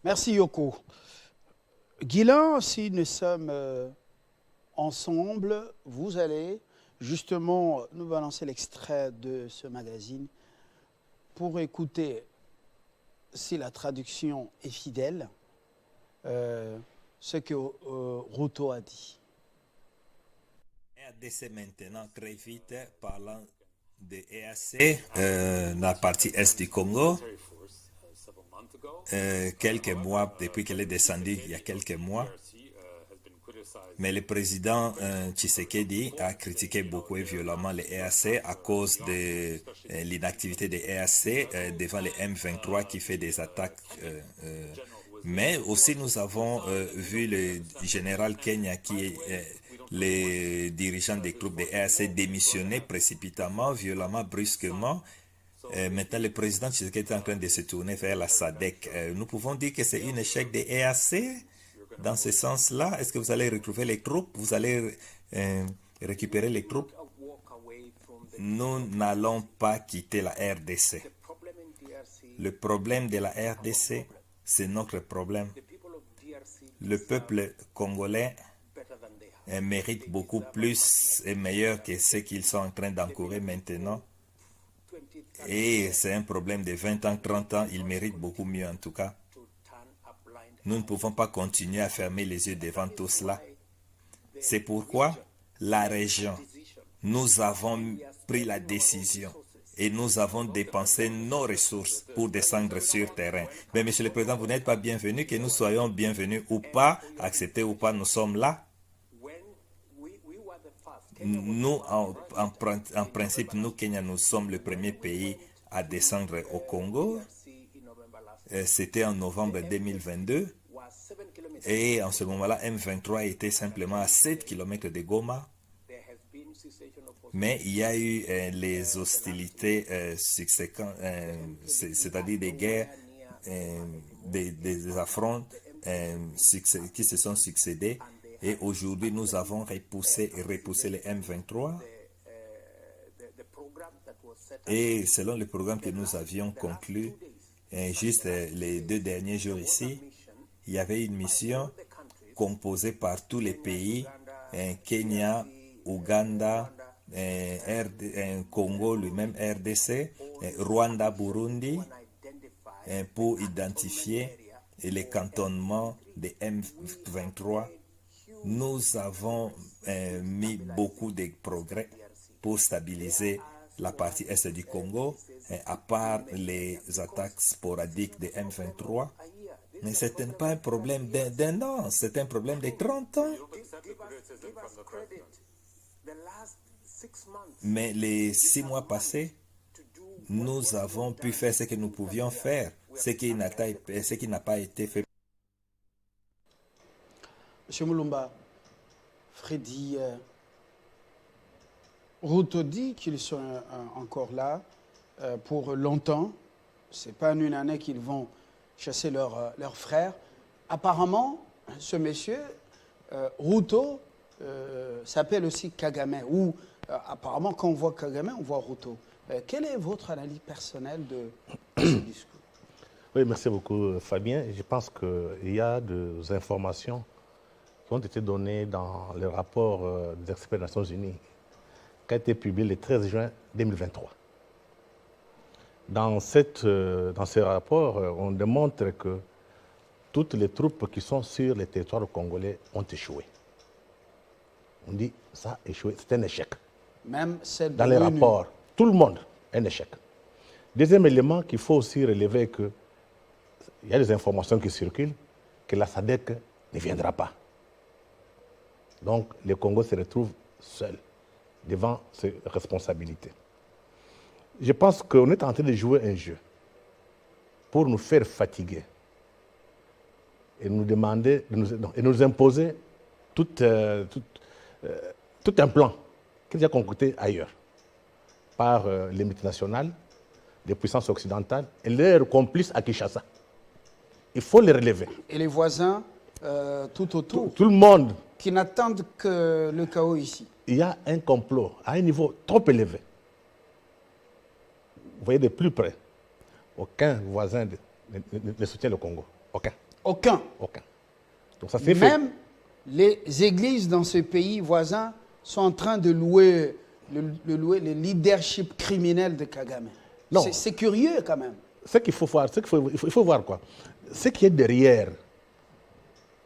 Merci Yoko. Guilain, si nous sommes ensemble, vous allez justement nous balancer l'extrait de ce magazine pour écouter, si la traduction est fidèle, ce que Ruto a dit. RDC maintenant, très vite, parlant de EAC, la partie est du Congo. Quelques mois, depuis qu'elle est descendue, il y a quelques mois, mais le président Tshisekedi a critiqué beaucoup et violemment les EAC à cause de l'inactivité des EAC devant les M23 qui fait des attaques. Mais aussi nous avons vu le général Kenya qui est les dirigeants des troupes des EAC démissionner précipitamment, violemment, brusquement. Maintenant, le président Tshisekedi est en train de se tourner vers la SADC. Nous pouvons dire que c'est un échec des EAC dans ce sens-là. Est-ce que vous allez retrouver les troupes? Vous allez récupérer les troupes? Nous n'allons pas quitter la RDC. Le problème de la RDC, c'est notre problème. Le peuple congolais mérite beaucoup plus et meilleur que ce qu'ils sont en train d'encourir maintenant. Et c'est un problème de 20 ans, 30 ans, ils méritent beaucoup mieux en tout cas. Nous ne pouvons pas continuer à fermer les yeux devant tout cela. C'est pourquoi la région, nous avons pris la décision et nous avons dépensé nos ressources pour descendre sur terrain. Mais Monsieur le Président, vous n'êtes pas bienvenu, que nous soyons bienvenus ou pas, acceptés ou pas, nous sommes là. Nous, en principe, nous, Kenya, nous sommes le premier pays à descendre au Congo. C'était en novembre 2022. Et en ce moment-là, M23 était simplement à 7 km de Goma. Mais il y a eu les hostilités subséquentes, c'est-à-dire des guerres, des affronts qui se sont succédés. Et aujourd'hui, nous avons repoussé les M23. Et selon le programme que nous avions conclu, juste les 2 derniers jours ici, il y avait une mission composée par tous les pays, Kenya, Ouganda, Congo, lui-même RDC, Rwanda, Burundi, pour identifier les cantonnements des M23. Nous avons mis beaucoup de progrès pour stabiliser la partie est du Congo, à part les attaques sporadiques des M23. Mais ce n'est pas un problème d'un an, c'est un problème de 30 ans. Mais les 6 mois passés, nous avons pu faire ce que nous pouvions faire, ce qui n'a pas été fait. Monsieur Moulumba, Freddy, Ruto dit qu'ils sont encore là pour longtemps. Ce n'est pas en une année qu'ils vont chasser leurs frères. Apparemment, ce monsieur, Ruto, s'appelle aussi Kagame. Ou apparemment, quand on voit Kagame, on voit Ruto. Quelle est votre analyse personnelle de ce discours? Oui, merci beaucoup Fabien. Je pense qu'il y a des informations qui ont été données dans le rapport des experts des Nations Unies qui a été publié le 13 juin 2023. Dans ce rapport, on démontre que toutes les troupes qui sont sur le territoire congolais ont échoué. On dit ça a échoué, c'est un échec. Même celle dans les rapports, tout le monde, un échec. Deuxième élément qu'il faut aussi relever, que il y a des informations qui circulent que la SADC ne viendra pas. Donc le Congo se retrouve seul devant ses responsabilités. Je pense qu'on est en train de jouer un jeu pour nous faire fatiguer et nous demander, et nous imposer tout un plan qui est déjà concocté ailleurs par les multinationales, les puissances occidentales et leurs complices à Kinshasa. Il faut les relever. Et les voisins tout autour. Tout le monde. Qui n'attendent que le chaos ici. Il y a un complot à un niveau trop élevé. Vous voyez de plus près, aucun voisin ne soutient le Congo. Aucun. Aucun. Aucun. Donc ça s'est fait. Même les églises dans ce pays voisin sont en train de louer le leadership criminel de Kagame. Non. C'est curieux quand même. Ce qu'il faut voir, il faut voir quoi. Ce qui est derrière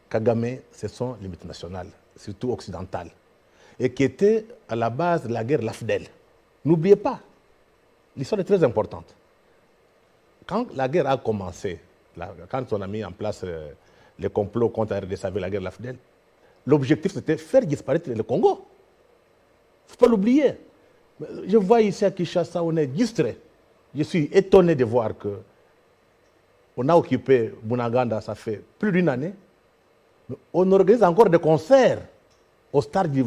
Kagame, ce sont les multinationales, surtout occidentales, et qui étaient à la base de la guerre l'AFDEL. N'oubliez pas, l'histoire est très importante. Quand la guerre a commencé, quand on a mis en place les complots contre la RDC avec la guerre l'AFDEL, l'objectif c'était faire disparaître le Congo. Il ne faut pas l'oublier. Je vois ici à Kinshasa, on est distrait. Je suis étonné de voir qu'on a occupé Bunaganda, ça fait plus d'une année. On organise encore des concerts au stade du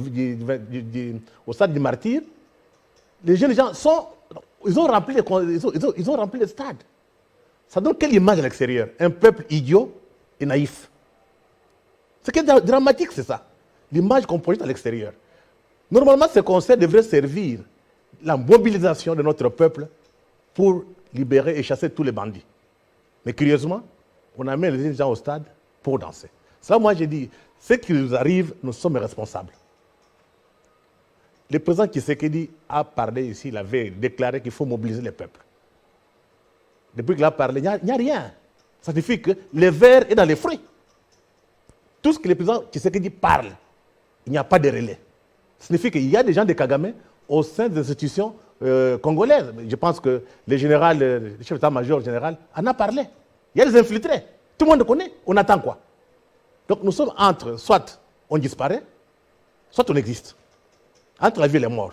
Martyr. Les jeunes gens ils ont rempli le stade. Ça donne quelle image à l'extérieur? Un peuple idiot et naïf. Ce qui est dramatique, c'est ça. L'image qu'on projette à l'extérieur. Normalement, ces concerts devraient servir la mobilisation de notre peuple pour libérer et chasser tous les bandits. Mais curieusement, on amène les gens au stade pour danser. Ça, moi, j'ai dit, ce qui nous arrive, nous sommes responsables. Le président Tshisekedi a parlé ici, il avait déclaré qu'il faut mobiliser le peuple. Depuis qu'il a parlé, il n'y a rien. Ça signifie que le verre est dans les fruits. Tout ce que le président Tshisekedi parle, il n'y a pas de relais. Ça signifie qu'il y a des gens de Kagame au sein des institutions congolaises. Je pense que le général, le chef d'état-major général en a parlé. Il y a des infiltrés. Tout le monde le connaît. On attend quoi? Donc nous sommes entre, soit on disparaît, soit on existe. Entre la vie et la mort.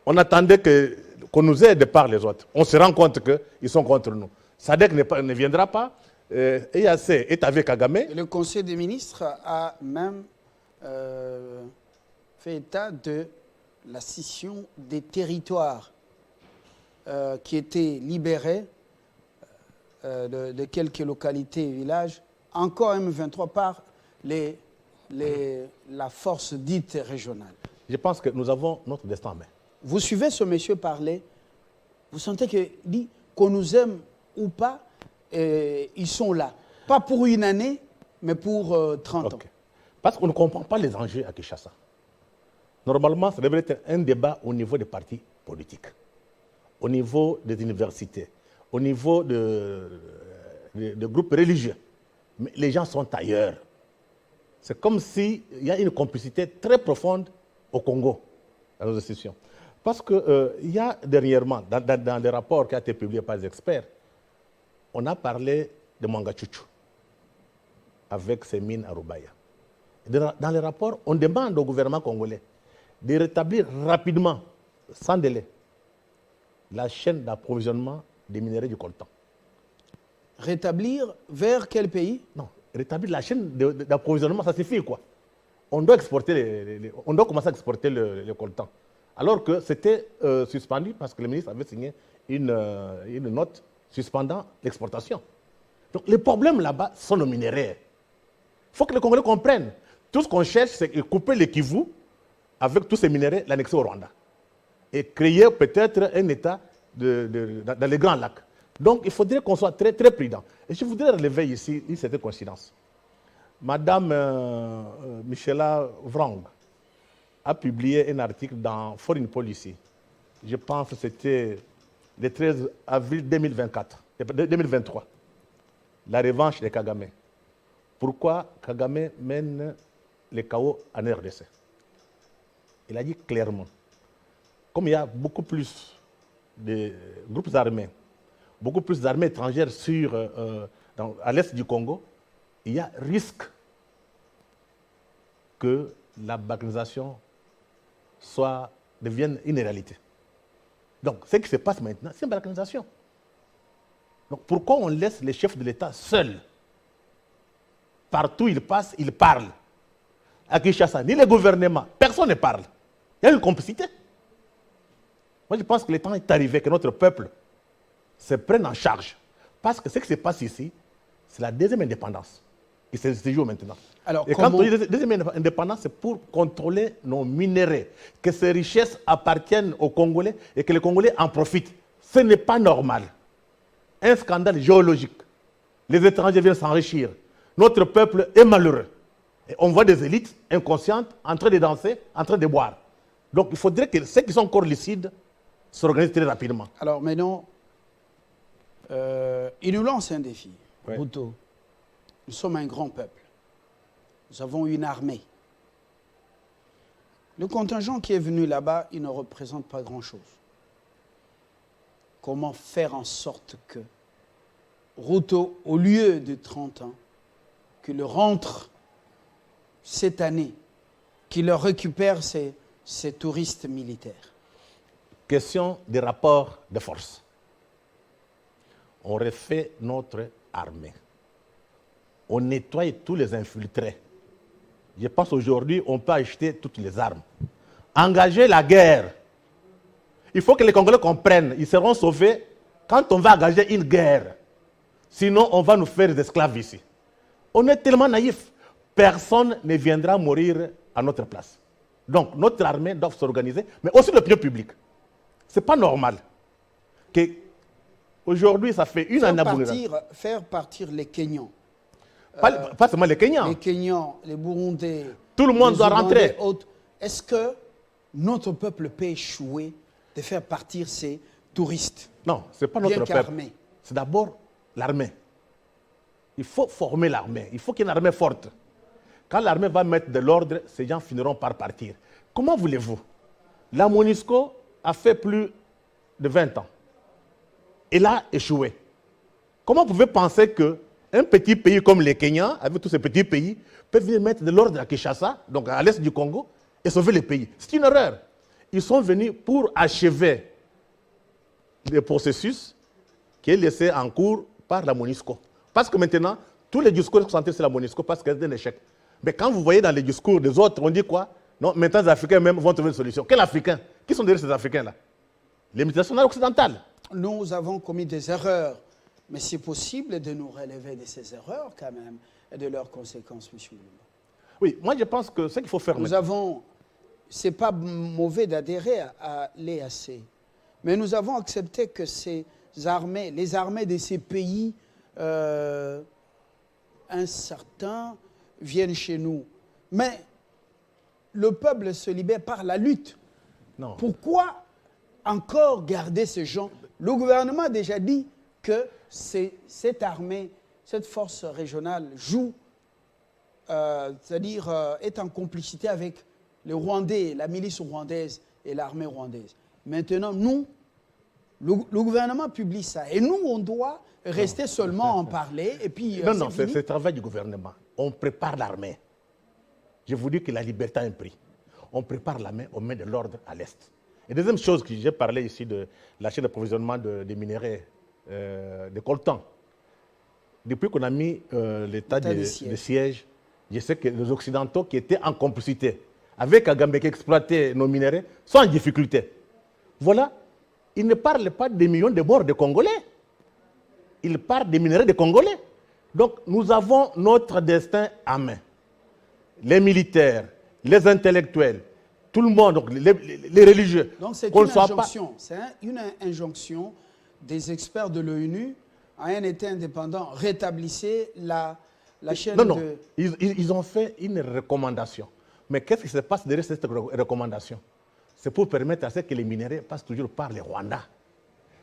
On attendait qu'on nous aide par les autres. On se rend compte qu'ils sont contre nous. SADC ne viendra pas. EAC est avec Kagame. Le Conseil des ministres a même fait état de la scission des territoires qui étaient libérés de quelques localités et villages, encore M23 par la force dite régionale. Je pense que nous avons notre destin en main. Vous suivez ce monsieur parler, vous sentez qu'il dit qu'on nous aime ou pas, ils sont là. Pas pour une année, mais pour 30 ans. Parce qu'on ne comprend pas les enjeux à Kinshasa. Normalement, ça devrait être un débat au niveau des partis politiques, au niveau des universités, au niveau de groupes religieux. Mais les gens sont ailleurs. C'est comme s'il y a une complicité très profonde au Congo, dans nos institutions. Parce qu'il y a dernièrement, dans des rapports qui ont été publiés par les experts, on a parlé de Mangachuchu avec ses mines à Roubaïa. Dans les rapports, on demande au gouvernement congolais de rétablir rapidement, sans délai, la chaîne d'approvisionnement des minerais du coltan. Rétablir vers quel pays? Non, rétablir la chaîne d'approvisionnement, ça suffit quoi? On doit exporter on doit commencer à exporter le coltan. Alors que c'était suspendu parce que le ministre avait signé une note suspendant l'exportation. Donc les problèmes là-bas sont nos minéraux. Il faut que les Congolais comprennent. Tout ce qu'on cherche, c'est de couper le Kivu avec tous ces minéraux, l'annexer au Rwanda. Et créer peut-être un État dans les grands lacs. Donc il faudrait qu'on soit très, très prudent. Et je voudrais relever ici une certaine coïncidence. Madame Michela Vrang a publié un article dans Foreign Policy. Je pense que c'était le 13 avril 2023. La revanche de Kagame. Pourquoi Kagame mène les chaos en RDC? Il a dit clairement, comme il y a beaucoup plus de groupes armés, beaucoup plus d'armées étrangères à l'est du Congo, il y a risque que la balkanisation devienne une réalité. Donc, ce qui se passe maintenant, c'est une balkanisation. Donc, pourquoi on laisse les chefs de l'État seuls? Partout où ils passent, ils parlent. À Kinshasa, ni le gouvernement, personne ne parle. Il y a une complicité. Moi, je pense que le temps est arrivé que notre peuple se prenne en charge. Parce que ce qui se passe ici, c'est la deuxième indépendance qui se joue maintenant. Alors, et quand on dit deuxième indépendance, c'est pour contrôler nos minéraux, que ces richesses appartiennent aux Congolais et que les Congolais en profitent. Ce n'est pas normal. Un scandale géologique Les étrangers viennent s'enrichir. Notre peuple est malheureux. Et on voit des élites inconscientes en train de danser, en train de boire. Donc il faudrait que ceux qui sont encore lucides s'organisent très rapidement. Alors maintenant, il nous lance un défi. Ouais. Ruto, nous sommes un grand peuple. Nous avons une armée. Le contingent qui est venu là-bas, il ne représente pas grand-chose. Comment faire en sorte que Ruto, au lieu de 30 ans, qu'il rentre cette année, qu'il récupère ces touristes militaires? Question des rapports de force. On refait notre armée. On nettoie tous les infiltrés. Je pense aujourd'hui on peut acheter toutes les armes. Engager la guerre. Il faut que les Congolais comprennent, ils seront sauvés quand on va engager une guerre. Sinon, on va nous faire des esclaves ici. On est tellement naïfs. Personne ne viendra mourir à notre place. Donc, notre armée doit s'organiser, mais aussi l'opinion publique. Ce n'est pas normal que aujourd'hui, ça fait une année à faire partir les Kenyans. Pas seulement les Kenyans. Les Kenyans, les Burundais. Tout le monde doit rentrer. Est-ce que notre peuple peut échouer de faire partir ces touristes? Non, ce n'est pas notre peuple. C'est d'abord l'armée. Il faut former l'armée. Il faut qu'il y ait une armée forte. Quand l'armée va mettre de l'ordre, ces gens finiront par partir. Comment voulez-vous? La MONUSCO a fait plus de 20 ans. Elle a échoué. Comment vous pouvez penser qu'un petit pays comme les Kenyans, avec tous ces petits pays, peut venir mettre de l'ordre à Kinshasa, donc à l'est du Congo, et sauver le pays? C'est une erreur. Ils sont venus pour achever le processus qui est laissé en cours par la MONUSCO. Parce que maintenant, tous les discours sont centrés sur la MONUSCO parce qu'elle est un échec. Mais quand vous voyez dans les discours des autres, on dit quoi? Non, maintenant les Africains même vont trouver une solution. Quels Africains? Qui sont derrière ces Africains-là? Les multinationales occidentales. Nous avons commis des erreurs, mais c'est possible de nous relever de ces erreurs quand même et de leurs conséquences, M. Mulumba. Oui, moi je pense que ce qu'il faut faire maintenant. C'est pas mauvais d'adhérer à l'EAC, mais nous avons accepté que ces armées, les armées de ces pays incertains viennent chez nous. Mais le peuple se libère par la lutte. Non. Pourquoi encore garder ces gens? Le gouvernement a déjà dit que cette armée, cette force régionale joue, c'est-à-dire est en complicité avec les Rwandais, la milice rwandaise et l'armée rwandaise. Maintenant, nous, le gouvernement publie ça. Et nous, on doit rester seulement en parler. Et puis, non, c'est le travail du gouvernement. On prépare l'armée. Je vous dis que la liberté a un prix. On prépare l'armée, on met de l'ordre à l'Est. Et deuxième chose, que j'ai parlé ici de la chaîne d'approvisionnement des minerais de coltan. Depuis qu'on a mis l'état de siège, je sais que les Occidentaux qui étaient en complicité avec Kagame qui exploitait nos minerais sont en difficulté. Voilà, ils ne parlent pas des millions de morts de Congolais. Ils parlent des minerais de Congolais. Donc nous avons notre destin en main. Les militaires, les intellectuels, tout le monde, donc les religieux. Donc c'est une injonction. C'est une injonction des experts de l'ONU à un État indépendant. Rétablissez la chaîne de... Non, ils ont fait une recommandation. Mais qu'est-ce qui se passe derrière cette recommandation? C'est pour permettre à ce que les minéraux passent toujours par les Rwandais.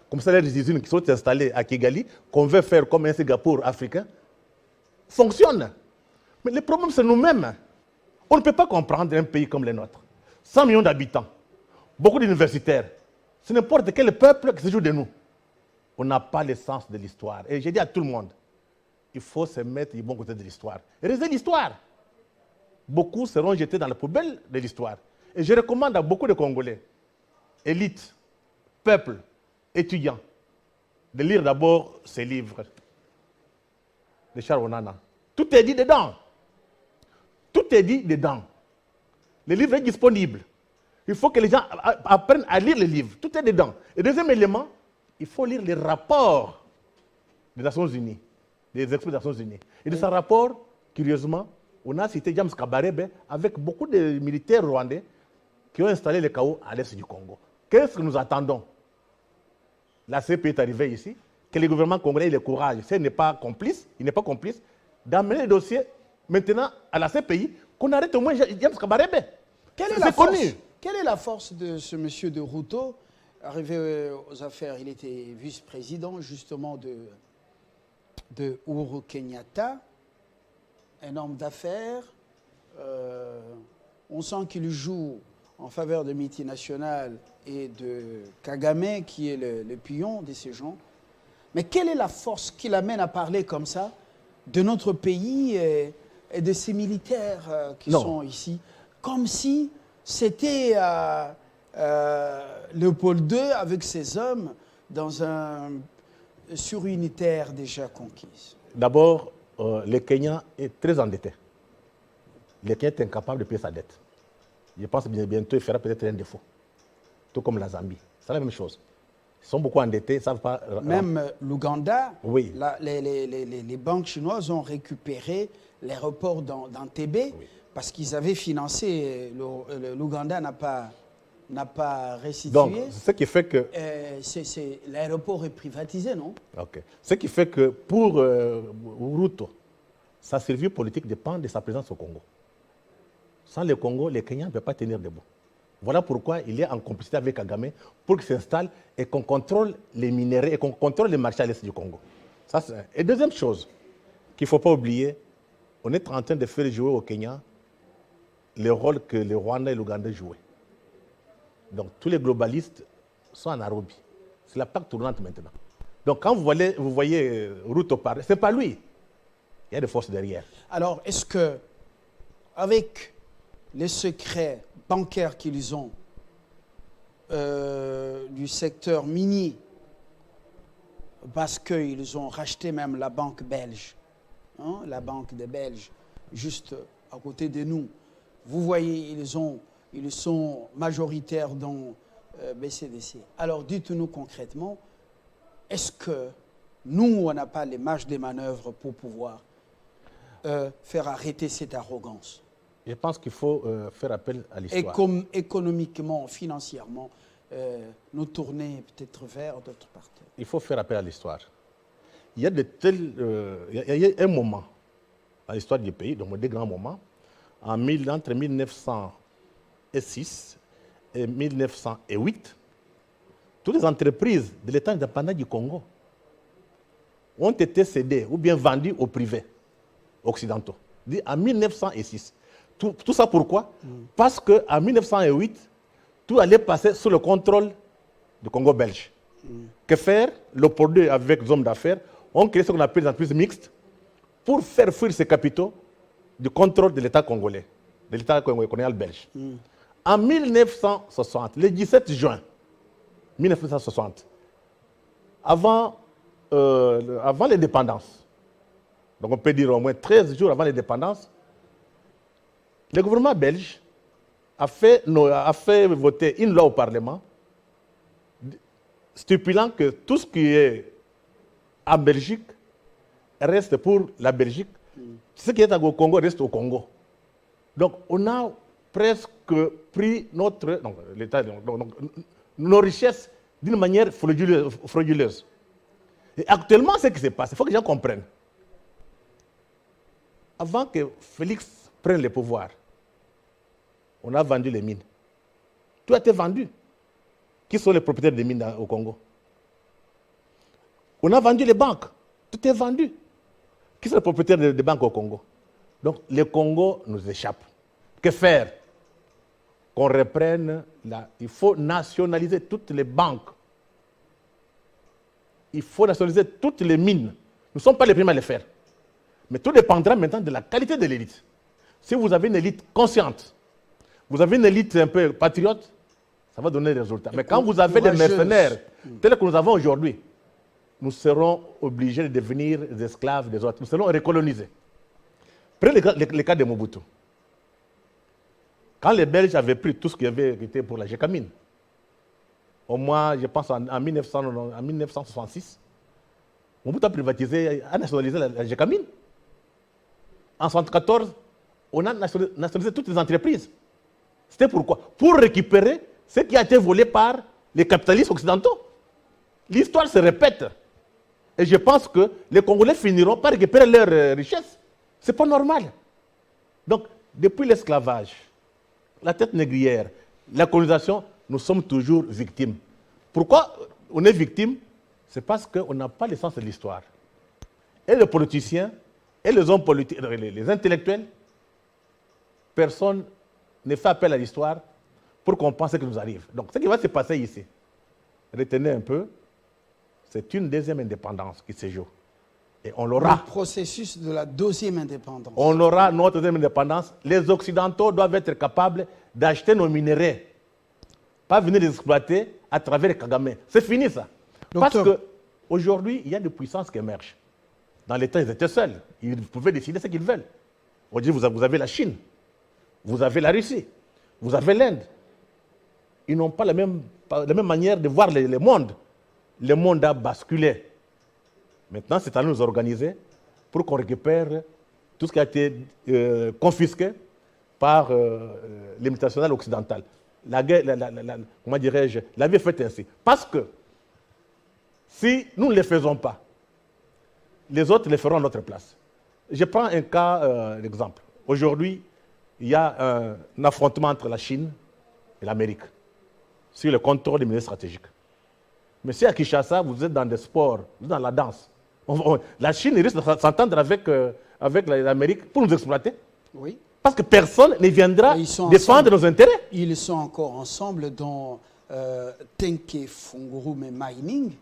Comme ça, les usines qui sont installées à Kigali, qu'on veut faire comme un Singapour africain, fonctionnent. Mais le problème, c'est nous-mêmes. On ne peut pas comprendre un pays comme le nôtre. 100 millions d'habitants, beaucoup d'universitaires. C'est n'importe quel peuple qui se joue de nous. On n'a pas le sens de l'histoire. Et j'ai dit à tout le monde, il faut se mettre du bon côté de l'histoire. Réalisez l'histoire. Beaucoup seront jetés dans la poubelle de l'histoire. Et je recommande à beaucoup de Congolais, élites, peuple, étudiants, de lire d'abord ces livres de Charles Onana. Tout est dit dedans. Tout est dit dedans. Le livre est disponible. Il faut que les gens apprennent à lire les livres. Tout est dedans. Et deuxième élément, il faut lire les rapports des Nations Unies, des experts des Nations Unies. Et de ce rapport, curieusement, on a cité James Kabarebe avec beaucoup de militaires rwandais qui ont installé le chaos à l'est du Congo. Qu'est-ce que nous attendons? La CP est arrivée ici. que le gouvernement congolais ait le courage, s'il n'est pas complice, d'amener le dossier maintenant à la CPI, qu'on arrête au moins James Kabarebe. Quelle est la force de ce monsieur de Ruto, arrivé aux affaires? Il était vice-président justement de Uhuru Kenyatta, un homme d'affaires. On sent qu'il joue en faveur de multinationales et de Kagame, qui est le pion de ces gens. Mais quelle est la force qui l'amène à parler comme ça de notre pays et de ces militaires qui sont ici? Comme si c'était Léopold II avec ses hommes sur une terre déjà conquise. D'abord, le Kenya est très endetté. Le Kenya est incapable de payer sa dette. Je pense que bientôt, il fera peut-être un défaut. Tout comme la Zambie. C'est la même chose. Ils sont beaucoup endettés, ils ne savent pas... Même l'Ouganda, oui. Les banques chinoises ont récupéré l'aéroport d'Entebbe, oui, parce qu'ils avaient financé, l'Ouganda n'a pas restitué. Donc, ce qui fait que... l'aéroport est privatisé, non? Ok. Ce qui fait que pour Ruto, sa survie politique dépend de sa présence au Congo. Sans le Congo, le Kenya ne peut pas tenir debout. Voilà pourquoi il est en complicité avec Kagame pour qu'il s'installe et qu'on contrôle les minerais et qu'on contrôle les marchés à l'est du Congo. Ça, et deuxième chose qu'il ne faut pas oublier, on est en train de faire jouer au Kenya le rôle que le Rwanda et l'Ouganda jouaient. Donc tous les globalistes sont en Nairobi. C'est la plaque tournante maintenant. Donc quand vous voyez Ruto parler, ce n'est pas lui. Il y a des forces derrière. Alors est-ce que, avec les secrets bancaires qu'ils ont du secteur minier, parce qu'ils ont racheté même la banque belge, hein, la banque des Belges, juste à côté de nous. Vous voyez, ils sont majoritaires dans BCDC. Alors dites-nous concrètement, est-ce que nous, on n'a pas les marges de manœuvre pour pouvoir faire arrêter cette arrogance? Je pense qu'il faut faire appel à l'histoire. Économiquement, financièrement, nous tourner peut-être vers d'autres partenaires. Il faut faire appel à l'histoire. Il y a il y a un moment dans l'histoire du pays, donc des grands moments, entre 1906 et 1908, toutes les entreprises de l'État indépendant du Congo ont été cédées ou bien vendues aux privés occidentaux. En 1906. Tout ça pourquoi? Parce qu'en 1908, tout allait passer sous le contrôle du Congo belge. Que faire? Léopold II avec les hommes d'affaires ont créé ce qu'on appelle les entreprises mixtes pour faire fuir ces capitaux du contrôle de l'État congolais, de l'État colonial belge. En 1960, le 17 juin 1960, avant l'indépendance, donc on peut dire au moins 13 jours avant l'indépendance, le gouvernement belge a fait voter une loi au Parlement stipulant que tout ce qui est en Belgique reste pour la Belgique. Ce qui est au Congo reste au Congo. Donc on a presque pris nos richesses d'une manière frauduleuse. Et actuellement, ce qui se passe, il faut que les gens comprennent. Avant que Félix prenne le pouvoir, on a vendu les mines. Tout a été vendu. Qui sont les propriétaires des mines au Congo? On a vendu les banques. Tout est vendu. Qui sont les propriétaires des banques au Congo? Donc, le Congo nous échappe. Que faire? Qu'on reprenne il faut nationaliser toutes les banques. Il faut nationaliser toutes les mines. Nous ne sommes pas les premiers à le faire. Mais tout dépendra maintenant de la qualité de l'élite. Si vous avez une élite consciente, vous avez une élite un peu patriote, ça va donner des résultats. Mais quand vous avez des mercenaires tels que nous avons aujourd'hui, nous serons obligés de devenir des esclaves des autres. Nous serons recolonisés. Prenez le cas de Mobutu. Quand les Belges avaient pris tout ce qui avait été pour la Gécamine, au moins, je pense en 1966, Mobutu a privatisé, a nationalisé la Gécamine. En 1974, on a nationalisé toutes les entreprises. C'était pourquoi? Pour récupérer ce qui a été volé par les capitalistes occidentaux. L'histoire se répète. Et je pense que les Congolais finiront par récupérer leur richesse. Ce n'est pas normal. Donc, depuis l'esclavage, la tête négrière, la colonisation, nous sommes toujours victimes. Pourquoi on est victime? C'est parce qu'on n'a pas le sens de l'histoire. Et les politiciens, et les hommes politiques, les intellectuels, personne ne fait appel à l'histoire pour qu'on pense ce qui nous arrive. Donc, ce qui va se passer ici, retenez un peu, c'est une deuxième indépendance qui se joue. Et on l'aura. Le processus de la deuxième indépendance. On aura notre deuxième indépendance. Les Occidentaux doivent être capables d'acheter nos minéraux. Pas venir les exploiter à travers les Kagame. C'est fini ça. Docteur. Parce qu'aujourd'hui, il y a des puissances qui émergent. Dans les temps, ils étaient seuls. Ils pouvaient décider ce qu'ils veulent. Aujourd'hui, vous avez la Chine. Vous avez la Russie. Vous avez l'Inde. Ils n'ont pas la même manière de voir le monde. Le monde a basculé. Maintenant, c'est à nous organiser pour qu'on récupère tout ce qui a été confisqué par les multinationales occidentales. La guerre, comment dirais-je, la vie est faite ainsi. Parce que si nous ne le faisons pas, les autres le feront à notre place. Je prends un cas d'exemple. Aujourd'hui, il y a un affrontement entre la Chine et l'Amérique sur le contrôle des minéraux stratégiques. Mais si à Kinshasa, vous êtes dans des sports, vous êtes dans la danse, la Chine risque de s'entendre avec l'Amérique pour nous exploiter. Oui. Parce que personne ne viendra défendre nos intérêts. Ils sont encore ensemble dans Tenke Fungurume Mining.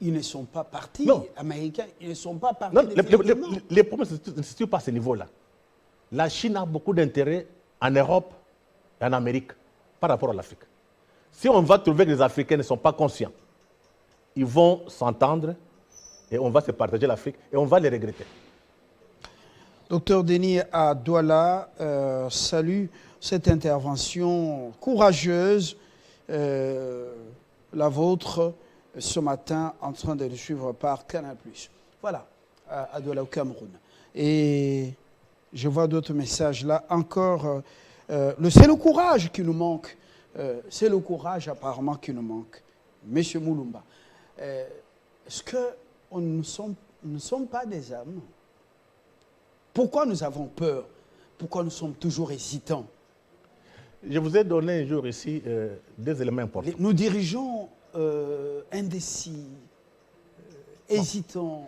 Ils ne sont pas partis américains, ils ne sont pas partis. Non, les problèmes ne se situent pas à ce niveau-là. La Chine a beaucoup d'intérêts en Europe et en Amérique par rapport à l'Afrique. Si on va trouver que les Africains ne sont pas conscients, ils vont s'entendre et on va se partager l'Afrique et on va les regretter. Docteur Denis à Douala, salue cette intervention courageuse, la vôtre, ce matin, en train de le suivre par Canal+. Voilà, à Douala au Cameroun. Et je vois d'autres messages là. Encore, c'est le courage qui nous manque. C'est le courage apparemment qui nous manque. Monsieur Moulumba, est-ce que nous ne sommes pas des hommes? Pourquoi nous avons peur? Pourquoi nous sommes toujours hésitants? Je vous ai donné un jour ici des éléments importants. Nous dirigeons indécis, hésitants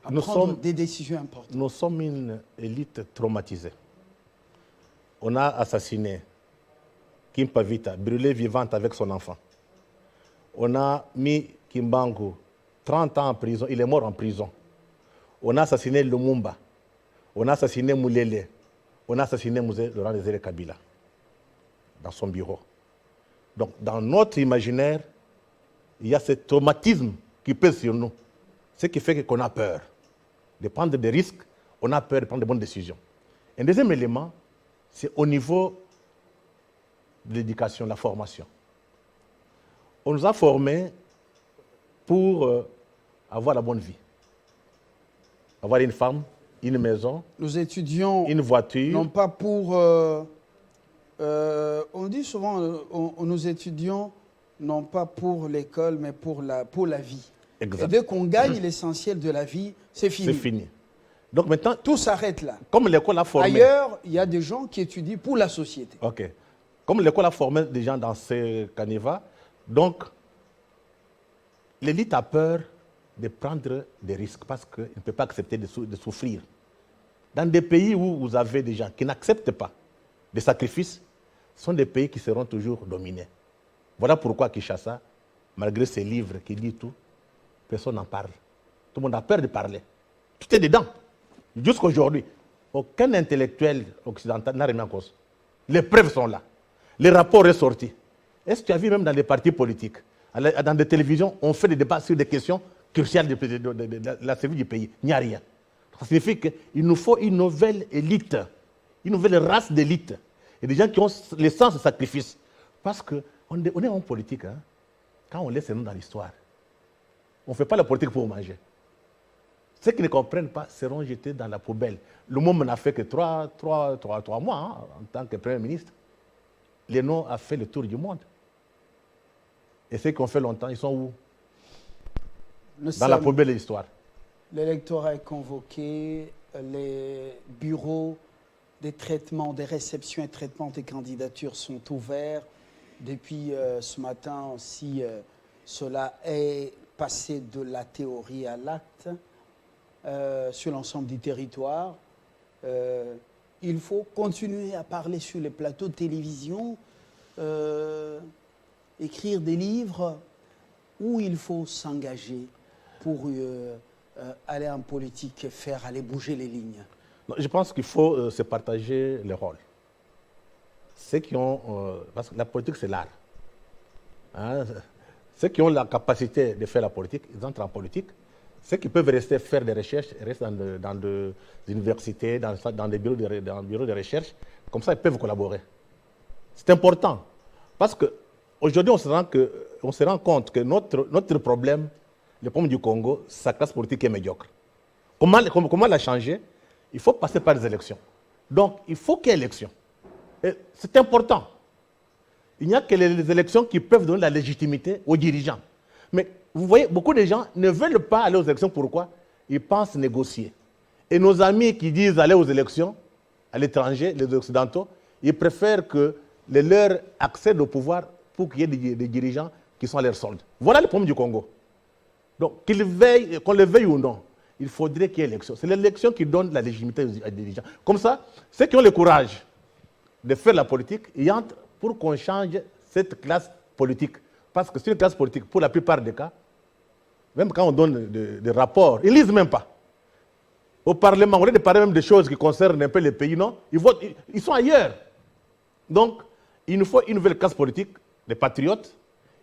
à prendre des décisions importantes. Nous sommes une élite traumatisée. On a assassiné Kimpavita, brûlé vivante avec son enfant. On a mis Kimbangu 30 ans en prison, il est mort en prison. On a assassiné Lumumba. On a assassiné Moulele. On a assassiné Laurent Désiré Kabila dans son bureau. Donc, dans notre imaginaire, il y a ce traumatisme qui pèse sur nous. Ce qui fait qu'on a peur de prendre des risques, on a peur de prendre de bonnes décisions. Un deuxième élément, c'est au niveau de l'éducation, la formation. On nous a formés pour avoir la bonne vie. Avoir une femme, une maison, nous étudions une voiture. Non pas pour... on dit souvent, nous étudions non pas pour l'école, mais pour la vie. Exact. Et dès qu'on gagne l'essentiel de la vie, c'est fini. C'est fini. Donc maintenant, tout s'arrête là. Comme l'école a formé... Ailleurs, il y a des gens qui étudient pour la société. Ok. Comme l'école a formé des gens dans ces canevas, donc l'élite a peur de prendre des risques parce qu'elle ne peut pas accepter de souffrir. Dans des pays où vous avez des gens qui n'acceptent pas des sacrifices, ce sont des pays qui seront toujours dominés. Voilà pourquoi Kinshasa, malgré ses livres qui disent tout, personne n'en parle. Tout le monde a peur de parler. Tout est dedans. Jusqu'aujourd'hui, aucun intellectuel occidental n'a remis en cause. Les preuves sont là. Les rapports sont sortis. Est-ce que tu as vu même dans les partis politiques, dans des télévisions, on fait des débats sur des questions cruciales de la survie du pays? Il n'y a rien. Ça signifie qu'il nous faut une nouvelle élite, une nouvelle race d'élite. Et des gens qui ont le sens de sacrifice. Parce qu'on est en politique. Hein. Quand on laisse les noms dans l'histoire, on ne fait pas la politique pour manger. Ceux qui ne comprennent pas seront jetés dans la poubelle. Le monde n'a fait que 3 mois hein, en tant que Premier ministre. Les noms a fait le tour du monde. Et ceux qui ont fait longtemps, ils sont où? dans la poubelle de l'histoire. L'électorat est convoqué, les bureaux des traitements, des réceptions et traitements des candidatures sont ouverts. Depuis ce matin aussi, cela est passé de la théorie à l'acte sur l'ensemble du territoire. Il faut continuer à parler sur les plateaux de télévision, écrire des livres où il faut s'engager pour aller en politique et faire aller bouger les lignes. Non, je pense qu'il faut se partager les rôles. Ceux qui ont... parce que la politique, c'est l'art. Hein? Ceux qui ont la capacité de faire la politique, ils entrent en politique. Ceux qui peuvent rester faire des recherches, restent dans des universités, dans des bureaux de recherche. Comme ça, ils peuvent collaborer. C'est important. Parce qu'aujourd'hui, on se rend compte que notre problème, le problème du Congo, sa classe politique est médiocre. Comment la changer? Il faut passer par les élections. Donc, il faut qu'il y ait élections. C'est important. Il n'y a que les élections qui peuvent donner la légitimité aux dirigeants. Mais vous voyez, beaucoup de gens ne veulent pas aller aux élections. Pourquoi? Ils pensent négocier. Et nos amis qui disent aller aux élections, à l'étranger, les Occidentaux, ils préfèrent que leur accèdent au pouvoir pour qu'il y ait des dirigeants qui sont à leur solde. Voilà le problème du Congo. Donc, qu'on le veuille ou non, il faudrait qu'il y ait élection. C'est l'élection qui donne la légitimité aux dirigeants. Comme ça, ceux qui ont le courage de faire la politique, ils entrent pour qu'on change cette classe politique. Parce que c'est une classe politique, pour la plupart des cas, même quand on donne des rapports, ils ne lisent même pas. Au Parlement, on lieu de parler même des choses qui concernent un peu les pays, non? Ils votent, ils sont ailleurs. Donc, il nous faut une nouvelle classe politique des patriotes,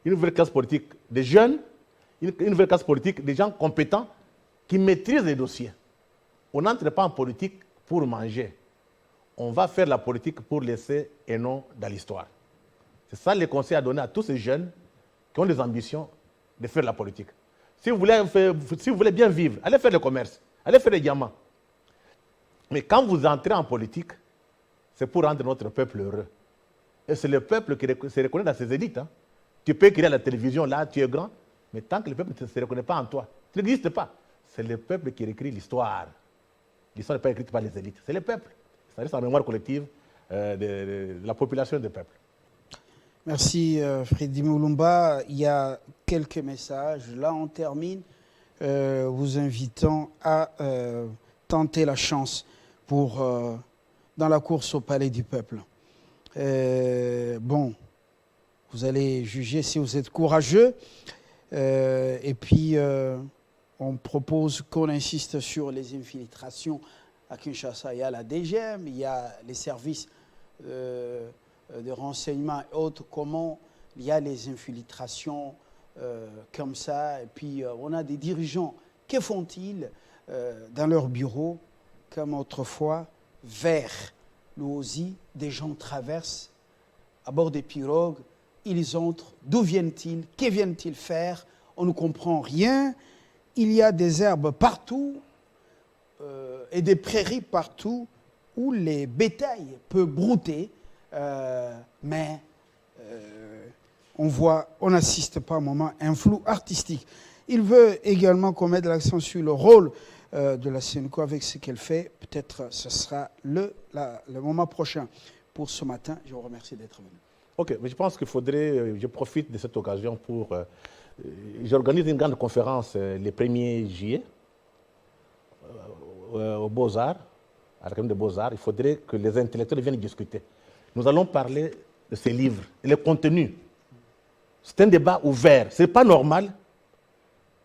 une nouvelle classe politique des jeunes, une nouvelle classe politique des gens compétents qui maîtrisent les dossiers. On n'entre pas en politique pour manger. On va faire la politique pour laisser un nom dans l'histoire. C'est ça le conseil à donner à tous ces jeunes qui ont des ambitions de faire la politique. Si vous voulez bien vivre, allez faire le commerce, allez faire les diamants. Mais quand vous entrez en politique, c'est pour rendre notre peuple heureux. Et c'est le peuple qui se reconnaît dans ses élites. Hein. Tu peux écrire à la télévision, là, tu es grand, mais tant que le peuple ne se reconnaît pas en toi, tu n'existes pas. C'est le peuple qui écrit l'histoire. L'histoire n'est pas écrite par les élites, c'est le peuple. Ça reste en mémoire collective de la population du peuple. Merci Freddy Mulumba. Il y a quelques messages. Là, on termine vous invitant à tenter la chance dans la course au Palais du Peuple. Bon, vous allez juger si vous êtes courageux. Et puis, on propose qu'on insiste sur les infiltrations. À Kinshasa, il y a la DGM, il y a les services de renseignement et autres. Comment il y a les infiltrations comme ça. Et puis, on a des dirigeants. Que font-ils dans leur bureau, comme autrefois, vers l'Ouzi, des gens traversent à bord des pirogues, ils entrent. D'où viennent-ils? Que viennent-ils faire? On ne comprend rien. Il y a des herbes partout et des prairies partout où les bétails peuvent brouter, mais on n'assiste pas à un moment, un flou artistique. Il veut également qu'on mette l'accent sur le rôle de la CENCO avec ce qu'elle fait. Peut-être ce sera le moment prochain. Pour ce matin, je vous remercie d'être venu. Ok, mais je pense qu'il faudrait, je profite de cette occasion pour... j'organise une grande conférence le 1er juillet aux Beaux-Arts, à l'Académie des Beaux-Arts. Il faudrait que les intellectuels viennent discuter. Nous allons parler de ces livres et les contenus. C'est un débat ouvert. Ce n'est pas normal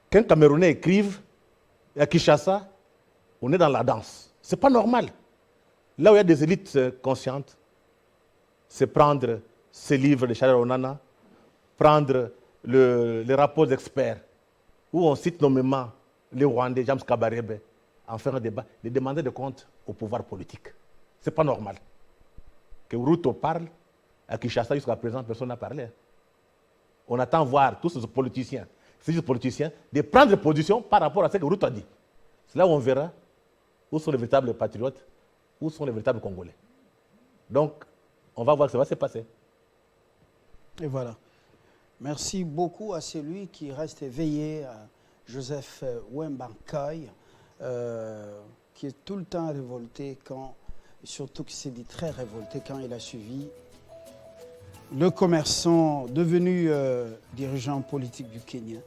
qu'un Camerounais écrive à Kinshasa, on est dans la danse. Ce n'est pas normal. Là où il y a des élites conscientes, c'est prendre ces livres de Charles Onana, prendre les rapports d'experts, où on cite nommément les Rwandais, James Kabarebe, en faire un débat, de demander des comptes au pouvoir politique. Ce n'est pas normal. Que Ruto parle, à Kinshasa, jusqu'à présent, personne n'a parlé. On attend voir tous ces politiciens, de prendre position par rapport à ce que Ruto a dit. C'est là où on verra où sont les véritables patriotes, où sont les véritables Congolais. Donc, on va voir ce qui va se passer. Et voilà. Merci beaucoup à celui qui reste éveillé Joseph Wembankai, qui est tout le temps révolté surtout qui s'est dit très révolté quand il a suivi le commerçant devenu dirigeant politique du Kenya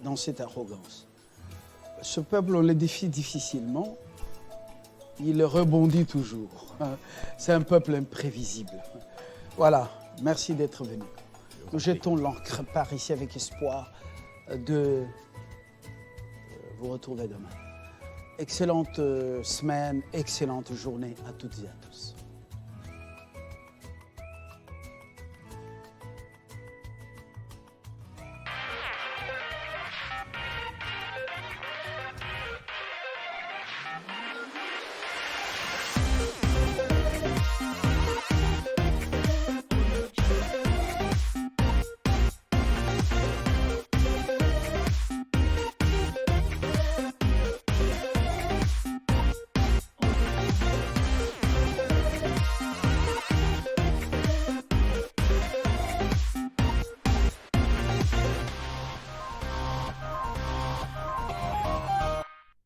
dans cette arrogance. Ce peuple, on le défie difficilement. Il rebondit toujours. C'est un peuple imprévisible. Voilà, merci d'être venu. Nous jetons l'encre par ici avec espoir de vous retrouver demain. Excellente semaine, excellente journée à toutes et à tous.